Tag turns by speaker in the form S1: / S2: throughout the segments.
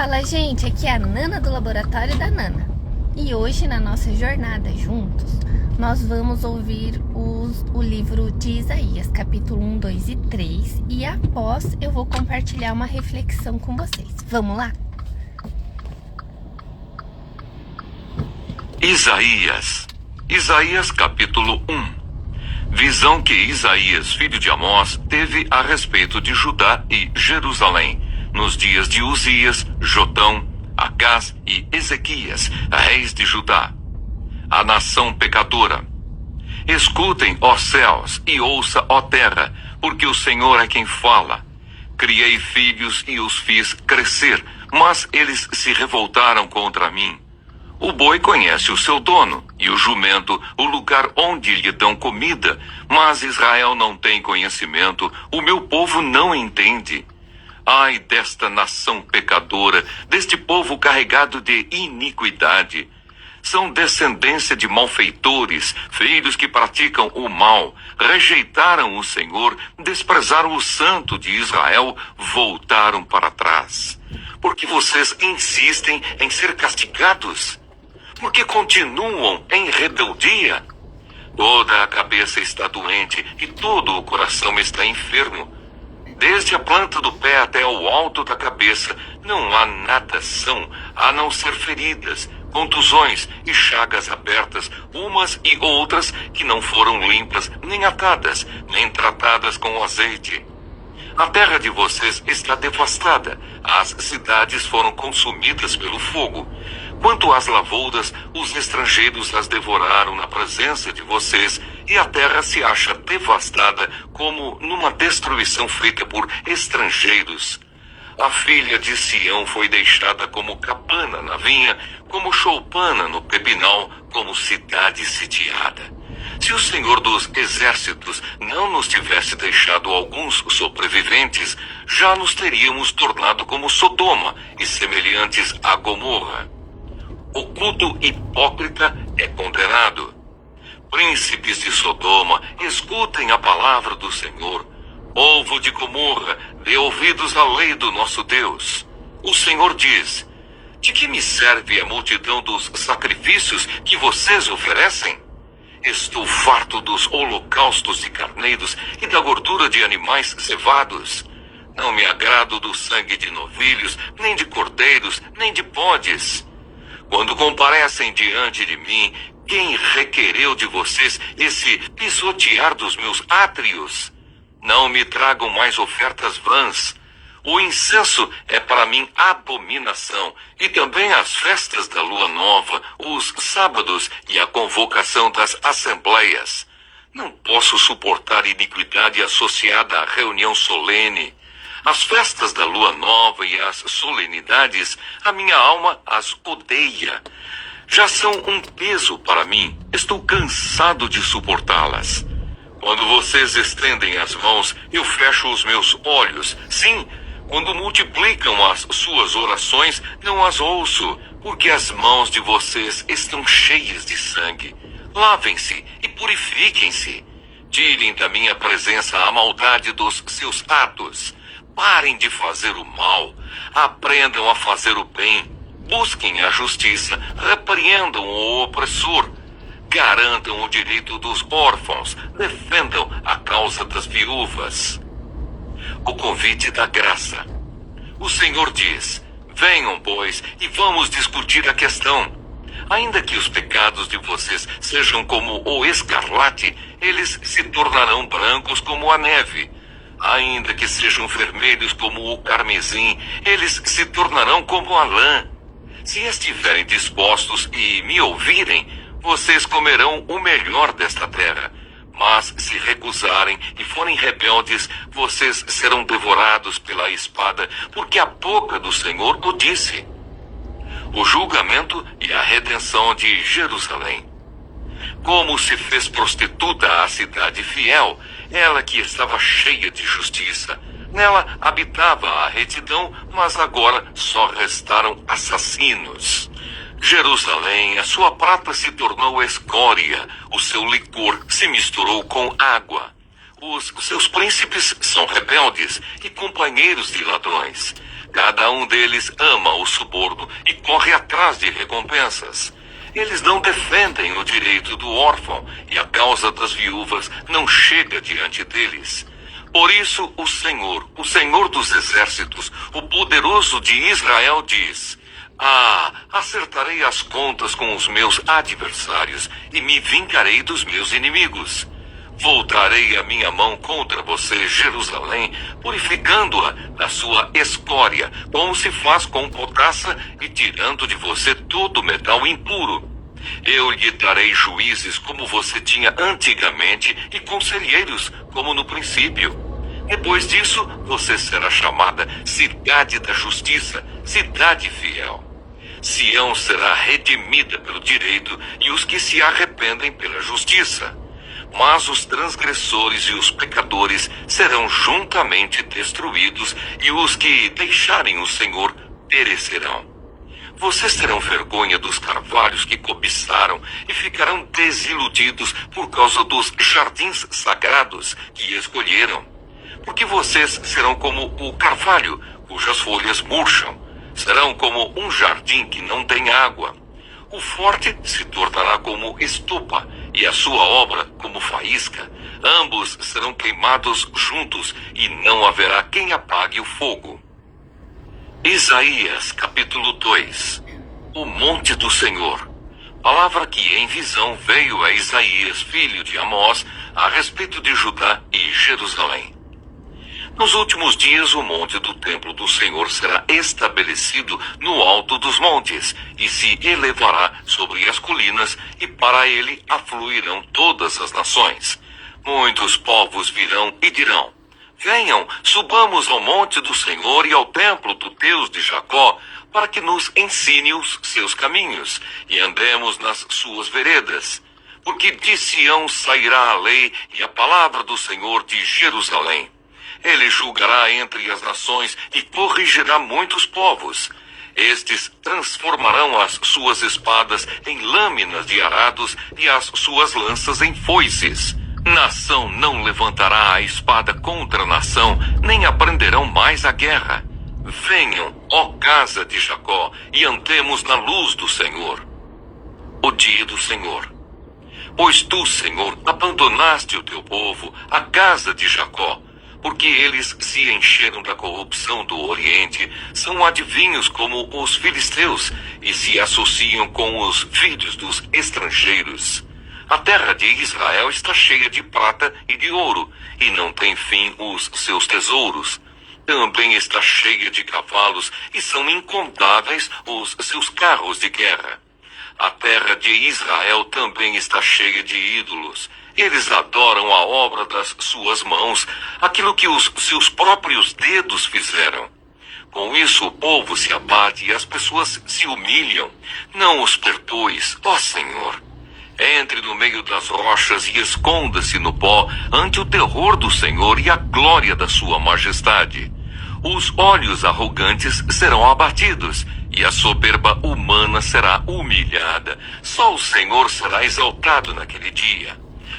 S1: Fala, gente, aqui é a Nana do Laboratório da Nana. E hoje, na nossa jornada juntos, nós vamos ouvir o livro de Isaías, capítulo 1, 2 e 3. E após, eu vou compartilhar uma reflexão com vocês. Vamos lá?
S2: Isaías capítulo 1. Visão que Isaías, filho de Amós, teve a respeito de Judá e Jerusalém, nos dias de Uzias, Jotão, Acás e Ezequias, reis de Judá. A nação pecadora. Escutem, ó céus, e ouça, ó terra, porque o Senhor é quem fala. Criei filhos e os fiz crescer, mas eles se revoltaram contra mim. O boi conhece o seu dono, e o jumento o lugar onde lhe dão comida, mas Israel não tem conhecimento, o meu povo não entende. Ai desta nação pecadora, deste povo carregado de iniquidade. São descendência de malfeitores, filhos que praticam o mal, rejeitaram o Senhor, desprezaram o Santo de Israel, voltaram para trás. Porque vocês insistem em ser castigados? Porque continuam em rebeldia? Toda a cabeça está doente e todo o coração está enfermo. Desde a planta do pé até o alto da cabeça, não há nada são, a não ser feridas, contusões e chagas abertas, umas e outras que não foram limpas, nem atadas, nem tratadas com azeite. A terra de vocês está devastada, as cidades foram consumidas pelo fogo. Quanto às lavouras, os estrangeiros as devoraram na presença de vocês, e a terra se acha devastada como numa destruição feita por estrangeiros. A filha de Sião foi deixada como cabana na vinha, como choupana no pepinal, como cidade sitiada. Se o Senhor dos Exércitos não nos tivesse deixado alguns sobreviventes, já nos teríamos tornado como Sodoma e semelhantes a Gomorra. O culto hipócrita é condenado. Príncipes de Sodoma, escutem a palavra do Senhor. Povo de Gomorra, dê ouvidos à lei do nosso Deus. O Senhor diz: de que me serve a multidão dos sacrifícios que vocês oferecem? Estou farto dos holocaustos de carneiros e da gordura de animais cevados. Não me agrado do sangue de novilhos, nem de cordeiros, nem de bodes. Quando comparecem diante de mim, quem requereu de vocês esse pisotear dos meus átrios? Não me tragam mais ofertas vãs. O incenso é para mim abominação, e também as festas da lua nova, os sábados e a convocação das assembleias. Não posso suportar iniquidade associada à reunião solene. As festas da lua nova e as solenidades, a minha alma as odeia. Já são um peso para mim, estou cansado de suportá-las. Quando vocês estendem as mãos, eu fecho os meus olhos. Sim, quando multiplicam as suas orações, não as ouço, porque as mãos de vocês estão cheias de sangue. Lavem-se e purifiquem-se. Tirem da minha presença a maldade dos seus atos. Parem de fazer o mal, aprendam a fazer o bem, busquem a justiça, repreendam o opressor, garantam o direito dos órfãos, defendam a causa das viúvas. O convite da graça. O Senhor diz: venham, pois, e vamos discutir a questão. Ainda que os pecados de vocês sejam como o escarlate, eles se tornarão brancos como a neve. Ainda que sejam vermelhos como o carmesim, eles se tornarão como a lã. Se estiverem dispostos e me ouvirem, vocês comerão o melhor desta terra. Mas se recusarem e forem rebeldes, vocês serão devorados pela espada, porque a boca do Senhor o disse. O julgamento e a redenção de Jerusalém. Como se fez prostituta a cidade fiel, ela que estava cheia de justiça. Nela habitava a retidão, mas agora só restaram assassinos. Jerusalém, a sua prata se tornou escória, o seu licor se misturou com água. Os seus príncipes são rebeldes e companheiros de ladrões. Cada um deles ama o suborno e corre atrás de recompensas. Eles não defendem o direito do órfão e a causa das viúvas não chega diante deles. Por isso o Senhor dos exércitos, o poderoso de Israel diz: acertarei as contas com os meus adversários e me vingarei dos meus inimigos. Voltarei a minha mão contra você, Jerusalém, purificando-a da sua escória, como se faz com potassa, e tirando de você todo o metal impuro. Eu lhe darei juízes como você tinha antigamente e conselheiros como no princípio. Depois disso, você será chamada Cidade da Justiça, Cidade Fiel. Sião será redimida pelo direito e os que se arrependem pela justiça. Mas os transgressores e os pecadores serão juntamente destruídos, e os que deixarem o Senhor perecerão. Vocês terão vergonha dos carvalhos que cobiçaram e ficarão desiludidos por causa dos jardins sagrados que escolheram. Porque vocês serão como o carvalho, cujas folhas murcham. Serão como um jardim que não tem água. O forte se tornará como estopa, e a sua obra como faísca. Ambos serão queimados juntos, e não haverá quem apague o fogo. Isaías, capítulo 2. O monte do Senhor. Palavra que em visão veio a Isaías, filho de Amós, a respeito de Judá e Jerusalém. Nos últimos dias, o monte do templo do Senhor será estabelecido no alto dos montes, e se elevará sobre as colinas, e para ele afluirão todas as nações. Muitos povos virão e dirão: venham, subamos ao monte do Senhor e ao templo do Deus de Jacó, para que nos ensine os seus caminhos, e andemos nas suas veredas. Porque de Sião sairá a lei e a palavra do Senhor de Jerusalém. Ele julgará entre as nações e corrigirá muitos povos. Estes transformarão as suas espadas em lâminas de arados e as suas lanças em foices. Nação não levantará a espada contra nação, nem aprenderão mais a guerra. Venham, ó casa de Jacó, e andemos na luz do Senhor. O dia do Senhor. Pois tu, Senhor, abandonaste o teu povo, a casa de Jacó, porque eles se encheram da corrupção do Oriente, são adivinhos como os filisteus, e se associam com os filhos dos estrangeiros. A terra de Israel está cheia de prata e de ouro, e não tem fim os seus tesouros. Também está cheia de cavalos, e são incontáveis os seus carros de guerra. A terra de Israel também está cheia de ídolos. Eles adoram a obra das suas mãos, aquilo que os seus próprios dedos fizeram. Com isso o povo se abate e as pessoas se humilham. Não os perdoes, ó Senhor. Entre no meio das rochas e esconda-se no pó ante o terror do Senhor e a glória da sua majestade. Os olhos arrogantes serão abatidos, e a soberba humana será humilhada. Só o Senhor será exaltado naquele dia.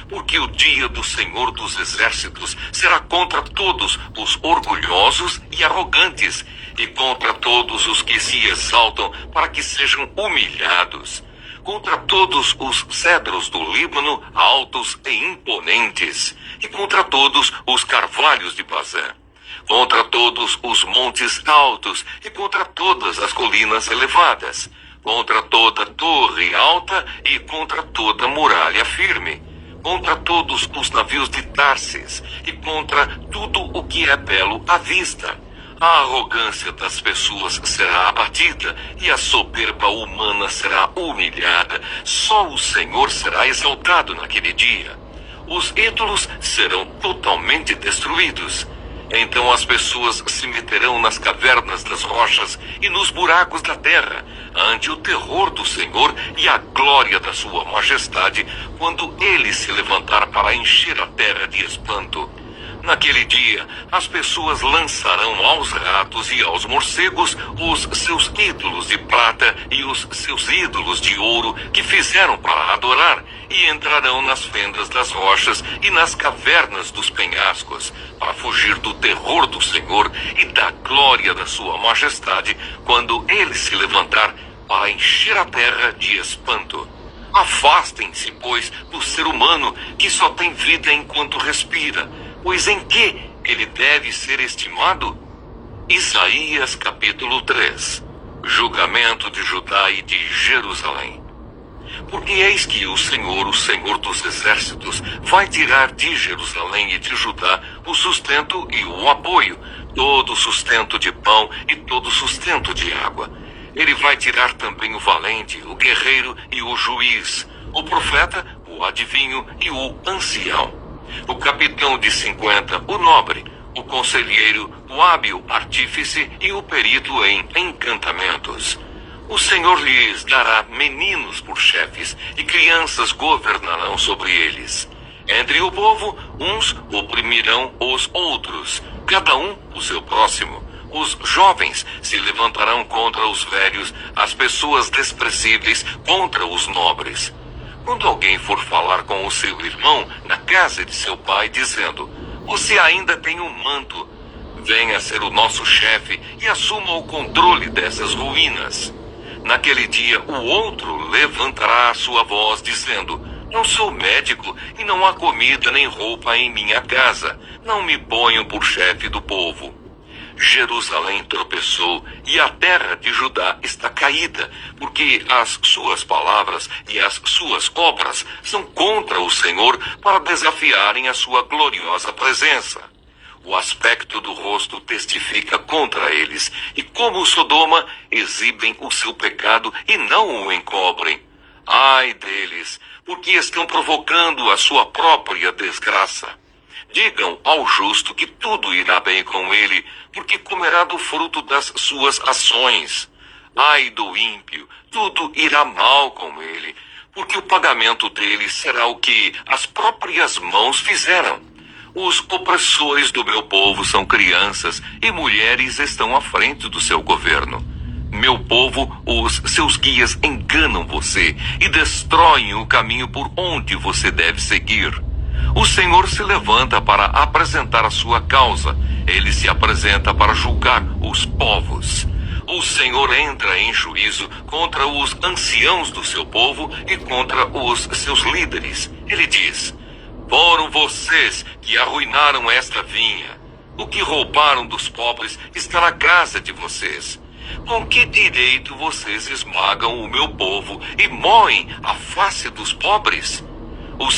S2: Porque o dia do Senhor dos exércitos será contra todos os orgulhosos e arrogantes, e contra todos os que se exaltam para que sejam humilhados, contra todos os cedros do Líbano, altos e imponentes, e contra todos os carvalhos de Bazã, contra todos os montes altos, e contra todas as colinas elevadas, contra toda torre alta e contra toda muralha firme, contra todos os navios de Tarsis, e contra tudo o que é belo à vista. A arrogância das pessoas será abatida, e a soberba humana será humilhada. Só o Senhor será exaltado naquele dia. Os ídolos serão totalmente destruídos. Então as pessoas se meterão nas cavernas das rochas e nos buracos da terra, ante o terror do Senhor e a glória da sua majestade, quando ele se levantar para encher a terra de espanto. Naquele dia, as pessoas lançarão aos ratos e aos morcegos os seus ídolos de prata e os seus ídolos de ouro que fizeram para adorar, e entrarão nas fendas das rochas e nas cavernas dos penhascos, para fugir do terror do Senhor e da glória da sua majestade, quando ele se levantar para encher a terra de espanto. Afastem-se, pois, do ser humano que só tem vida enquanto respira, pois em que ele deve ser estimado? Isaías capítulo 3. Julgamento de Judá e de Jerusalém. Porque eis que o Senhor dos exércitos, vai tirar de Jerusalém e de Judá o sustento e o apoio, todo o sustento de pão e todo o sustento de água. Ele vai tirar também o valente, o guerreiro e o juiz, o profeta, o adivinho e o ancião, o capitão de 50, o nobre, o conselheiro, o hábil artífice e o perito em encantamentos. O Senhor lhes dará meninos por chefes, e crianças governarão sobre eles. Entre o povo, uns oprimirão os outros, cada um o seu próximo. Os jovens se levantarão contra os velhos, as pessoas desprezíveis contra os nobres. Quando alguém for falar com o seu irmão na casa de seu pai, dizendo: "Você ainda tem um manto, venha ser o nosso chefe e assuma o controle dessas ruínas." Naquele dia, o outro levantará a sua voz, dizendo: "Não sou médico e não há comida nem roupa em minha casa. Não me ponham por chefe do povo." Jerusalém tropeçou e a terra de Judá está caída, porque as suas palavras e as suas obras são contra o Senhor para desafiarem a sua gloriosa presença. O aspecto do rosto testifica contra eles, e como Sodoma, exibem o seu pecado e não o encobrem. Ai deles, porque estão provocando a sua própria desgraça. Digam ao justo que tudo irá bem com ele, porque comerá do fruto das suas ações. Ai do ímpio, tudo irá mal com ele, porque o pagamento dele será o que as próprias mãos fizeram. Os opressores do meu povo são crianças, e mulheres estão à frente do seu governo. Meu povo, os seus guias enganam você e destroem o caminho por onde você deve seguir. O Senhor se levanta para apresentar a sua causa. Ele se apresenta para julgar os povos. O Senhor entra em juízo contra os anciãos do seu povo e contra os seus líderes. Ele diz: "Foram vocês que arruinaram esta vinha. O que roubaram dos pobres está na casa de vocês. Com que direito vocês esmagam o meu povo e moem a face dos pobres?" O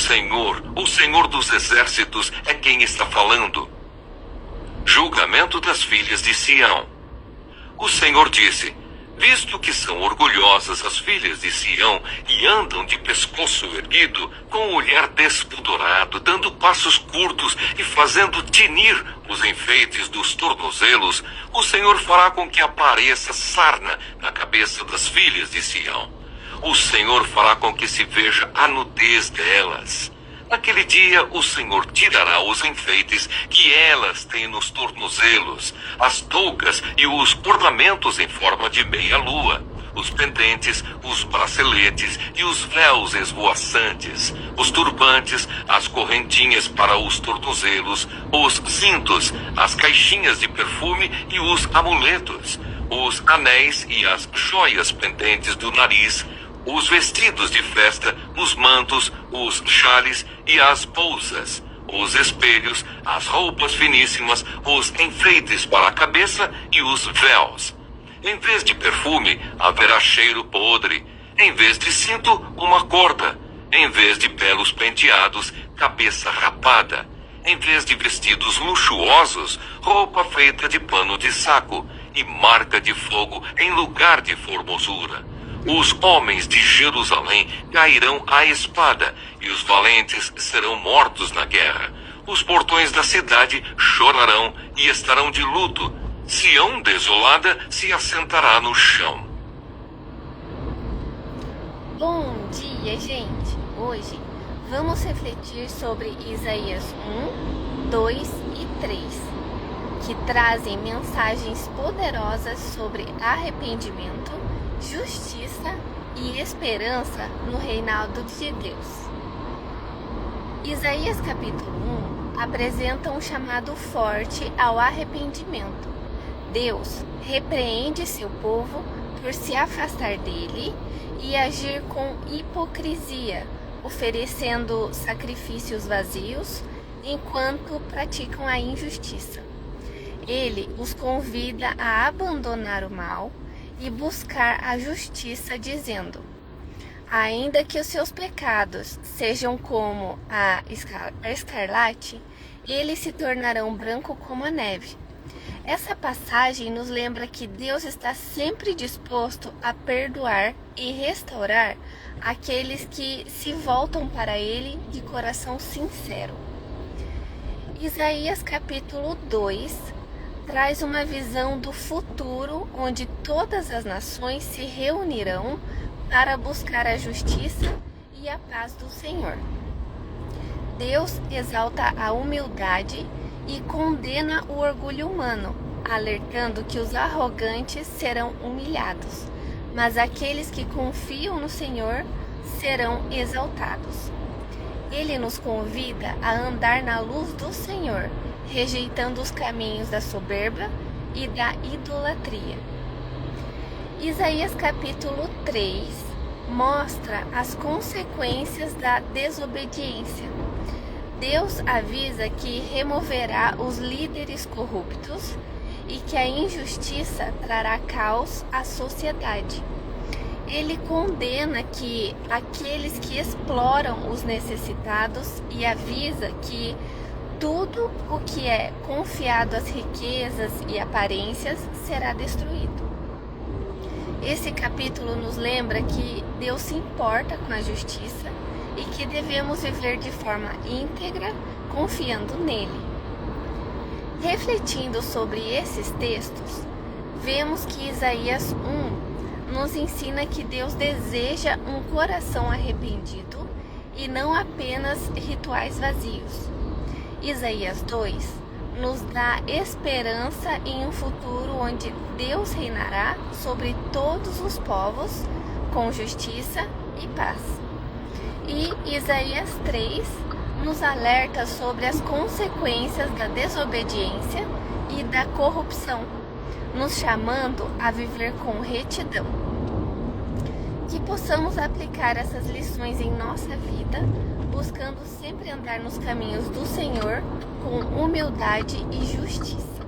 S2: Senhor dos exércitos é quem está falando. Julgamento das filhas de Sião. O Senhor disse: "Visto que são orgulhosas as filhas de Sião e andam de pescoço erguido, com o olhar despudorado, dando passos curtos e fazendo tinir os enfeites dos tornozelos, o Senhor fará com que apareça sarna na cabeça das filhas de Sião. O Senhor fará com que se veja a nudez delas. Naquele dia, o Senhor tirará os enfeites que elas têm nos tornozelos, as toucas e os ornamentos em forma de meia-lua, os pendentes, os braceletes e os véus esvoaçantes, os turbantes, as correntinhas para os tornozelos, os cintos, as caixinhas de perfume e os amuletos, os anéis e as joias pendentes do nariz, os vestidos de festa, os mantos, os xales e as bolsas, os espelhos, as roupas finíssimas, os enfeites para a cabeça e os véus. Em vez de perfume, haverá cheiro podre. Em vez de cinto, uma corda. Em vez de belos penteados, cabeça rapada. Em vez de vestidos luxuosos, roupa feita de pano de saco e marca de fogo em lugar de formosura. Os homens de Jerusalém cairão à espada, e os valentes serão mortos na guerra. Os portões da cidade chorarão e estarão de luto. Sião desolada se assentará no chão.
S1: Bom dia, gente! Hoje vamos refletir sobre Isaías 1, 2 e 3, que trazem mensagens poderosas sobre arrependimento, justiça e esperança no reinado de Deus. Isaías capítulo 1 apresenta um chamado forte ao arrependimento. Deus repreende seu povo por se afastar dele e agir com hipocrisia, oferecendo sacrifícios vazios enquanto praticam a injustiça. Ele os convida a abandonar o mal e buscar a justiça, dizendo: ainda que os seus pecados sejam como a escarlate, eles se tornarão branco como a neve. Essa passagem nos lembra que Deus está sempre disposto a perdoar e restaurar aqueles que se voltam para Ele de coração sincero. Isaías capítulo 2 traz uma visão do futuro onde todas as nações se reunirão para buscar a justiça e a paz do Senhor. Deus exalta a humildade e condena o orgulho humano, alertando que os arrogantes serão humilhados, mas aqueles que confiam no Senhor serão exaltados. Ele nos convida a andar na luz do Senhor, rejeitando os caminhos da soberba e da idolatria. Isaías capítulo 3 mostra as consequências da desobediência. Deus avisa que removerá os líderes corruptos e que a injustiça trará caos à sociedade. Ele condena que aqueles que exploram os necessitados e avisa que tudo o que é confiado às riquezas e aparências será destruído. Esse capítulo nos lembra que Deus se importa com a justiça e que devemos viver de forma íntegra, confiando nele. Refletindo sobre esses textos, vemos que Isaías 1 nos ensina que Deus deseja um coração arrependido e não apenas rituais vazios. Isaías 2 nos dá esperança em um futuro onde Deus reinará sobre todos os povos com justiça e paz. E Isaías 3 nos alerta sobre as consequências da desobediência e da corrupção, nos chamando a viver com retidão. Que possamos aplicar essas lições em nossa vida, buscando sempre andar nos caminhos do Senhor com humildade e justiça.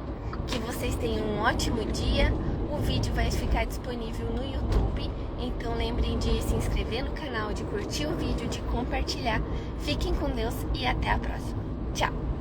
S1: Que vocês tenham um ótimo dia. O vídeo vai ficar disponível no YouTube, então lembrem de se inscrever no canal, de curtir o vídeo, de compartilhar. Fiquem com Deus e até a próxima. Tchau!